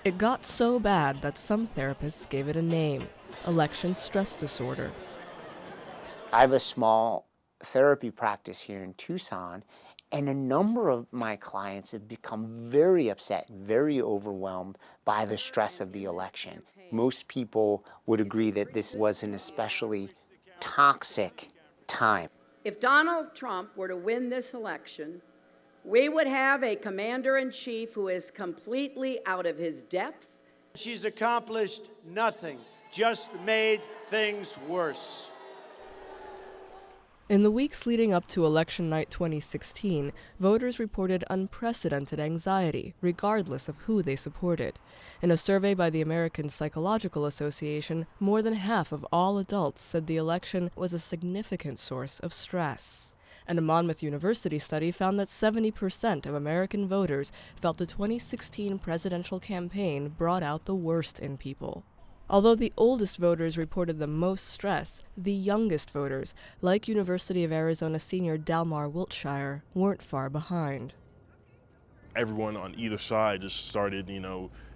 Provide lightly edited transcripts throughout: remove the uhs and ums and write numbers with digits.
It got so bad that some therapists gave it a name: election stress disorder. I have a small therapy practice here in Tucson, and a number of my clients have become very upset, very overwhelmed by the stress of the election. Most people would agree that this was an especially toxic time. If Donald Trump were to win this election, we would have a commander-in-chief who is completely out of his depth. She's accomplished nothing, just made things worse. In the weeks leading up to election night 2016, voters reported unprecedented anxiety, regardless of who they supported. In a survey by the American Psychological Association, more than half of all adults said the election was a significant source of stress. And a Monmouth University study found that 70% of American voters felt the 2016 presidential campaign brought out the worst in people. Although the oldest voters reported the most stress, the youngest voters, like University of Arizona senior Dalmar Wiltshire, weren't far behind. Everyone on either side just started,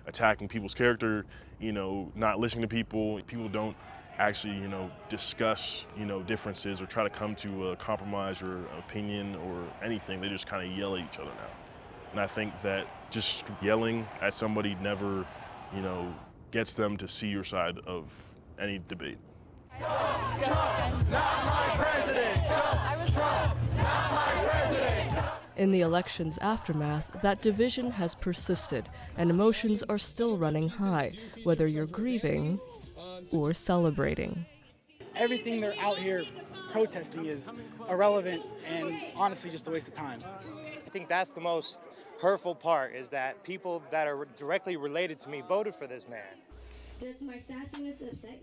attacking people's character, not listening to people. People don't actually, discuss, differences or try to come to a compromise or opinion or anything. They just kind of yell at each other now. And I think that just yelling at somebody never, gets them to see your side of any debate. Trump, not my president! Trump, not my president! In the election's aftermath, that division has persisted, and emotions are still running high, whether you're grieving or celebrating. Everything they're out here protesting is irrelevant and honestly just a waste of time. I think that's the most hurtful part, is that people that are directly related to me voted for this man.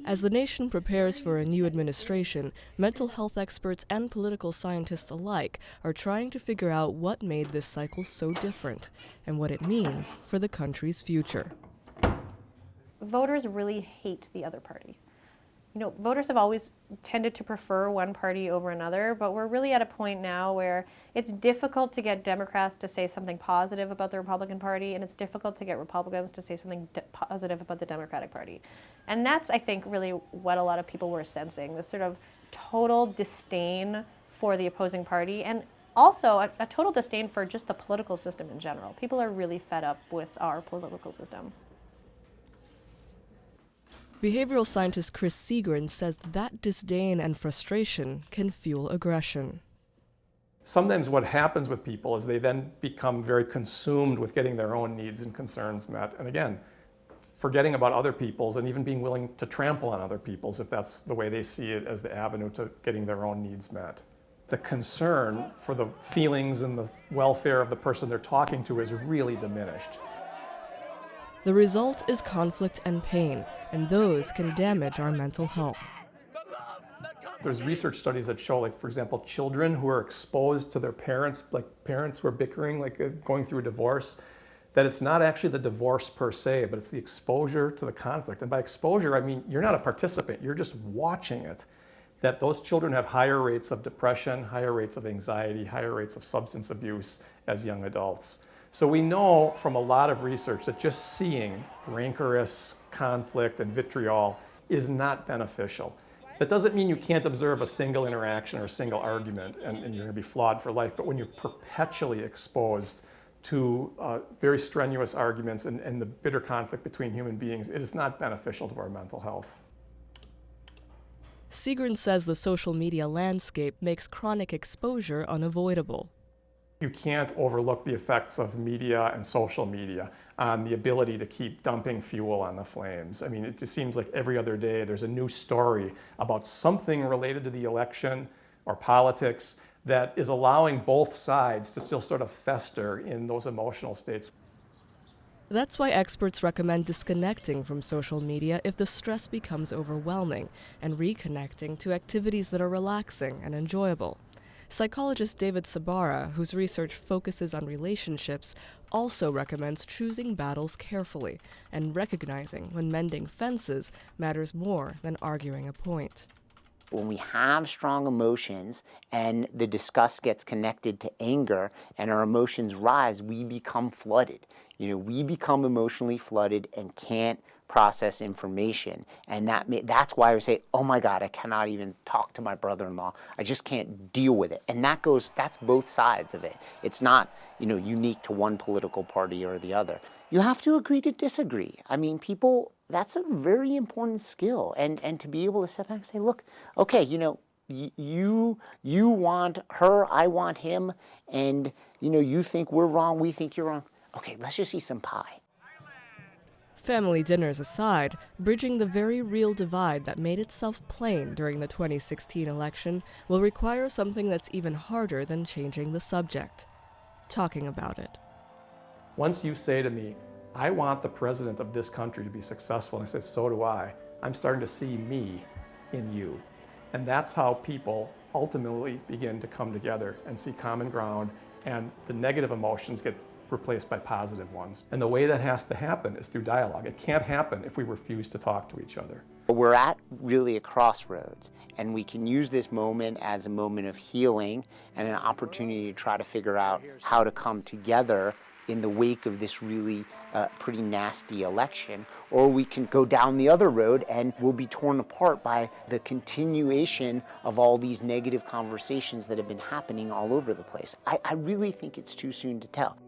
As the nation prepares for a new administration, mental health experts and political scientists alike are trying to figure out what made this cycle so different and what it means for the country's future. Voters really hate the other party. Voters have always tended to prefer one party over another, but we're really at a point now where it's difficult to get Democrats to say something positive about the Republican Party, and it's difficult to get Republicans to say something positive about the Democratic Party. And that's, I think, really what a lot of people were sensing, this sort of total disdain for the opposing party, and also a total disdain for just the political system in general. People are really fed up with our political system. Behavioral scientist Chris Segrin says that disdain and frustration can fuel aggression. Sometimes what happens with people is they then become very consumed with getting their own needs and concerns met. And again, forgetting about other people's and even being willing to trample on other people's if that's the way they see it as the avenue to getting their own needs met. The concern for the feelings and the welfare of the person they're talking to is really diminished. The result is conflict and pain, and those can damage our mental health. There's research studies that show, for example, children who are exposed to their parents, parents who are bickering, going through a divorce, that it's not actually the divorce per se, but it's the exposure to the conflict. And by exposure, I mean, you're not a participant, you're just watching it. That those children have higher rates of depression, higher rates of anxiety, higher rates of substance abuse as young adults. So we know from a lot of research that just seeing rancorous conflict and vitriol is not beneficial. That doesn't mean you can't observe a single interaction or a single argument and you're going to be flawed for life, but when you're perpetually exposed to very strenuous arguments and the bitter conflict between human beings, it is not beneficial to our mental health. Segrin says the social media landscape makes chronic exposure unavoidable. You can't overlook the effects of media and social media on the ability to keep dumping fuel on the flames. I mean, it just seems like every other day there's a new story about something related to the election or politics that is allowing both sides to still sort of fester in those emotional states. That's why experts recommend disconnecting from social media if the stress becomes overwhelming and reconnecting to activities that are relaxing and enjoyable. Psychologist David Sabara, whose research focuses on relationships, also recommends choosing battles carefully and recognizing when mending fences matters more than arguing a point. When we have strong emotions and the disgust gets connected to anger and our emotions rise, we become flooded. You know, we become emotionally flooded and can't process information, and that's why I say, oh my God, I cannot even talk to my brother-in-law. I just can't deal with it. And that's both sides of it. It's not, you know, unique to one political party or the other. You have to agree to disagree. I mean, people, that's a very important skill, and to be able to step back and say, look, okay, you know, you want her, I want him, and you know, you think we're wrong, we think you're wrong. Okay, let's just eat some pie. Family dinners aside, bridging the very real divide that made itself plain during the 2016 election will require something that's even harder than changing the subject: talking about it. Once you say to me, I want the president of this country to be successful, and I say, so do I, I'm starting to see me in you. And that's how people ultimately begin to come together and see common ground, and the negative emotions get replaced by positive ones. And the way that has to happen is through dialogue. It can't happen if we refuse to talk to each other. We're at really a crossroads, and we can use this moment as a moment of healing and an opportunity to try to figure out how to come together in the wake of this really pretty nasty election, or we can go down the other road and we'll be torn apart by the continuation of all these negative conversations that have been happening all over the place. I really think it's too soon to tell.